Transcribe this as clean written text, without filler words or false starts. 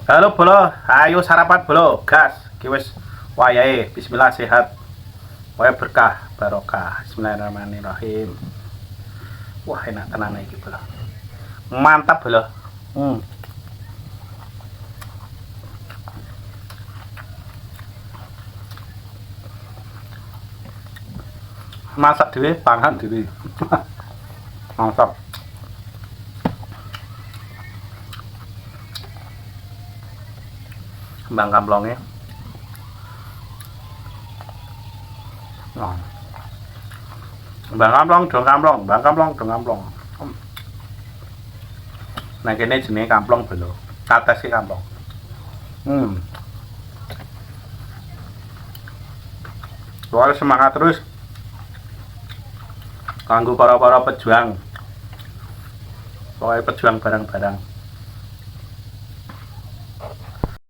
Halo bolo, ayo sarapan bolo, gas. Ki wis wayahe. Bismillah sehat. Waya berkah, barokah. Bismillahirrahmanirrahim. Wah, enak tenan iki bolo. Mantap bolo. Hmm. Masak dhewe, pangan dhewe. Mantap. Kembang kamplongnya. Nah. Kembang kamplong, dong kamplong, kembang kamplong, dong kamplong. Nah kene jenenge kamplong belo. Kates ki kamplong. Soalnya semangat terus kanggo para-para pejuang. Pokoknya pejuang barang-barang.